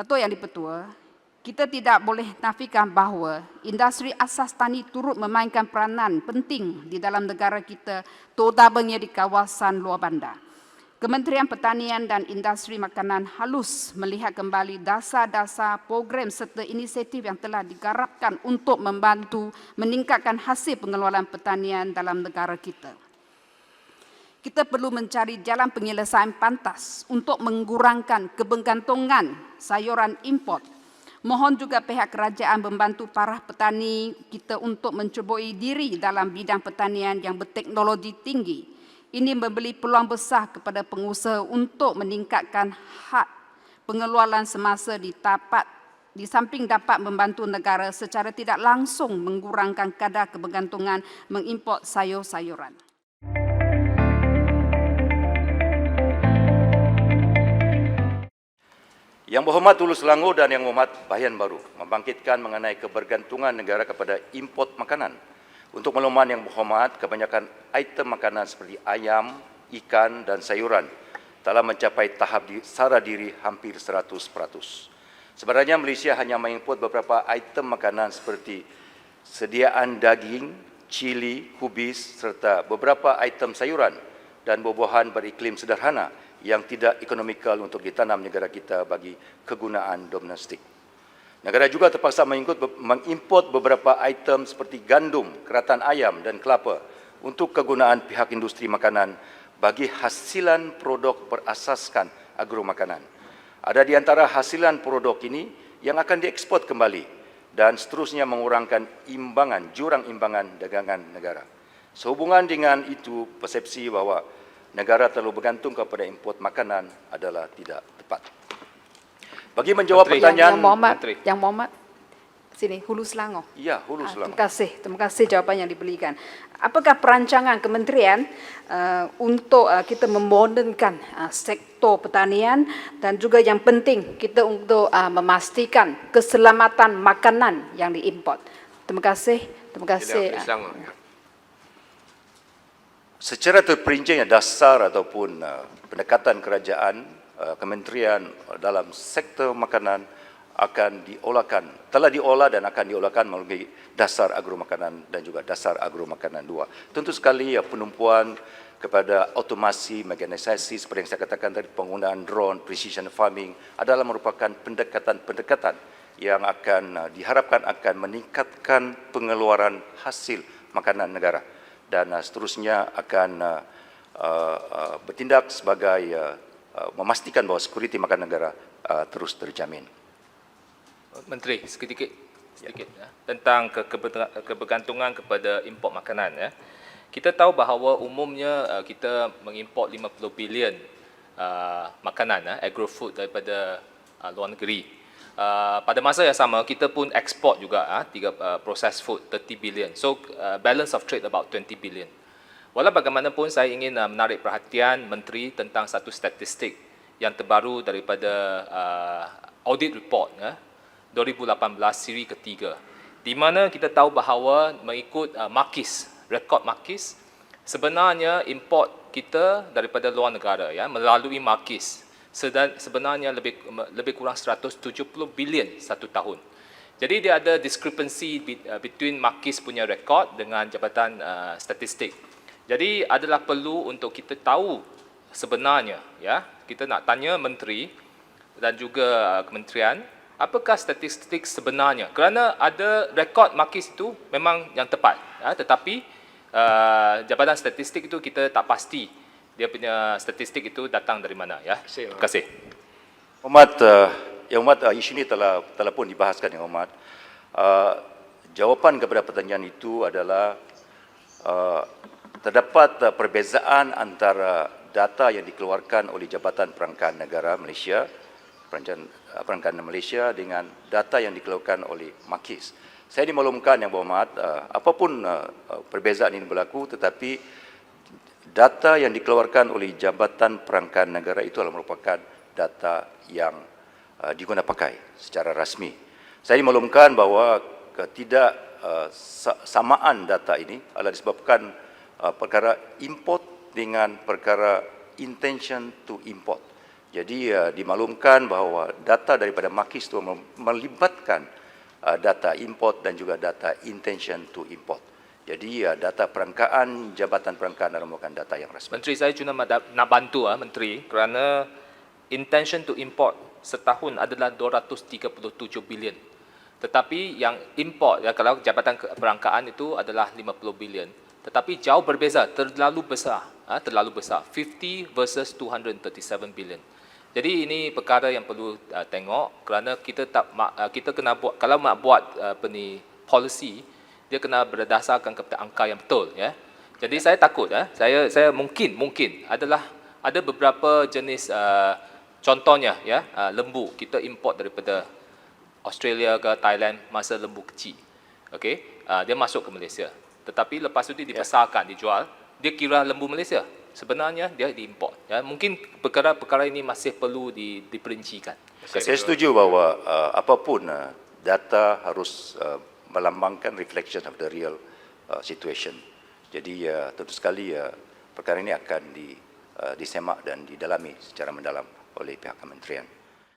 Dato' Yang di-Pertua, kita tidak boleh nafikan bahawa industri asas tani turut memainkan peranan penting di dalam negara kita, terutamanya di kawasan luar bandar. Kementerian Pertanian dan Industri Makanan halus melihat kembali dasar-dasar program serta inisiatif yang telah digarapkan untuk membantu meningkatkan hasil pengeluaran pertanian dalam negara kita. Kita perlu mencari jalan penyelesaian pantas untuk mengurangkan kebergantungan sayuran import. Mohon juga pihak kerajaan membantu para petani kita untuk mencuburi diri dalam bidang pertanian yang berteknologi tinggi. Ini memberi peluang besar kepada pengusaha untuk meningkatkan hak pengeluaran semasa di samping dapat membantu negara secara tidak langsung mengurangkan kadar kebergantungan mengimport sayur-sayuran. Yang berhormat Hulu Selangor dan Yang Berhormat Bahian Baru membangkitkan mengenai kebergantungan negara kepada import makanan. Untuk makluman Yang Berhormat, kebanyakan item makanan seperti ayam, ikan dan sayuran telah mencapai tahap sara diri hampir 100%. Sebenarnya Malaysia hanya mengimport beberapa item makanan seperti sediaan daging, cili, kubis serta beberapa item sayuran dan buah-buahan beriklim sederhana yang tidak ekonomikal untuk ditanam negara kita bagi kegunaan domestik. Negara juga terpaksa mengimport beberapa item seperti gandum, keratan ayam dan kelapa untuk kegunaan pihak industri makanan bagi hasilan produk berasaskan agromakanan. Ada di antara hasilan produk ini yang akan diekspor kembali dan seterusnya mengurangkan jurang imbangan dagangan negara. Sehubungan dengan itu, persepsi bahawa negara terlalu bergantung kepada import makanan adalah tidak tepat. Bagi menjawab pertanyaan Yang Berhormat, sini Hulu Selangor. Ya, Hulu Selangor. Terima kasih jawapan yang diberikan. Apakah perancangan kementerian untuk kita memodernkan sektor pertanian dan juga yang penting kita untuk memastikan keselamatan makanan yang diimport? Terima kasih. Secara terperinci dasar ataupun pendekatan kerajaan, kementerian dalam sektor makanan telah diolah dan akan diolahkan melalui dasar agromakanan dan juga dasar agromakanan 2. Tentu sekali penumpuan kepada otomasi, mekanisasi seperti yang saya katakan tadi, penggunaan drone, precision farming adalah merupakan pendekatan-pendekatan yang akan diharapkan akan meningkatkan pengeluaran hasil makanan negara dan seterusnya akan bertindak sebagai memastikan bahawa security makanan negara terus terjamin. Menteri, sedikit tentang kebergantungan kepada import makanan. Kita tahu bahawa umumnya kita mengimport 50 bilion makanan, agro-food daripada luar negeri. Pada masa yang sama, kita pun ekspor juga processed food 30 billion. So, balance of trade about 20 billion. Walau bagaimanapun, saya ingin menarik perhatian Menteri tentang satu statistik yang terbaru daripada audit report 2018 siri ketiga, di mana kita tahu bahawa mengikut rekod Makis, sebenarnya import kita daripada luar negara melalui Makis sebenarnya lebih kurang 170 bilion satu tahun. Jadi dia ada discrepancy between Makis punya rekod dengan Jabatan Statistik. Jadi adalah perlu untuk kita tahu sebenarnya, kita nak tanya Menteri dan juga Kementerian, apakah statistik sebenarnya? Kerana ada rekod Makis itu memang yang tepat, tetapi Jabatan Statistik itu kita tak pasti dia punya statistik itu datang dari mana. Terima kasih. Yang Hormat, isu ini telah pun dibahaskan Yang Hormat. Jawapan kepada pertanyaan itu adalah terdapat perbezaan antara data yang dikeluarkan oleh Jabatan Perangkaan Negara Malaysia, Perangkaan Malaysia dengan data yang dikeluarkan oleh Makis. Saya dimaklumkan Yang Berhormat, apapun perbezaan ini berlaku, tetapi data yang dikeluarkan oleh Jabatan Perangkaan Negara itu adalah merupakan data yang diguna pakai secara rasmi. Saya dimaklumkan bahawa ketidaksamaan data ini adalah disebabkan perkara import dengan perkara intention to import. Jadi dimaklumkan bahawa data daripada Makis itu melibatkan data import dan juga data intention to import. Jadi data perangkaan, Jabatan Perangkaan adalah merupakan data yang rasmi. Menteri, saya cuma nak bantu Menteri, kerana intention to import setahun adalah 237 bilion. Tetapi yang import, ya, kalau Jabatan Perangkaan itu adalah 50 bilion. Tetapi jauh berbeza, terlalu besar. 50 versus 237 bilion. Jadi ini perkara yang perlu tengok, kerana kita kena buat, kalau nak buat policy, dia kena berdasarkan kepada angka yang betul, ya. Jadi saya takut, saya mungkin ada beberapa jenis, contohnya, ya, lembu kita import daripada Australia ke Thailand, masa lembu kecil, okey, dia masuk ke Malaysia. Tetapi lepas itu dibesarkan, dijual, dia kira lembu Malaysia. Sebenarnya dia diimport. Ya, mungkin perkara-perkara ini masih perlu diperincikan. Saya setuju bahawa apapun data harus melambangkan reflection of the real situation. Jadi tentu sekali perkara ini akan disemak dan didalami secara mendalam oleh pihak kementerian.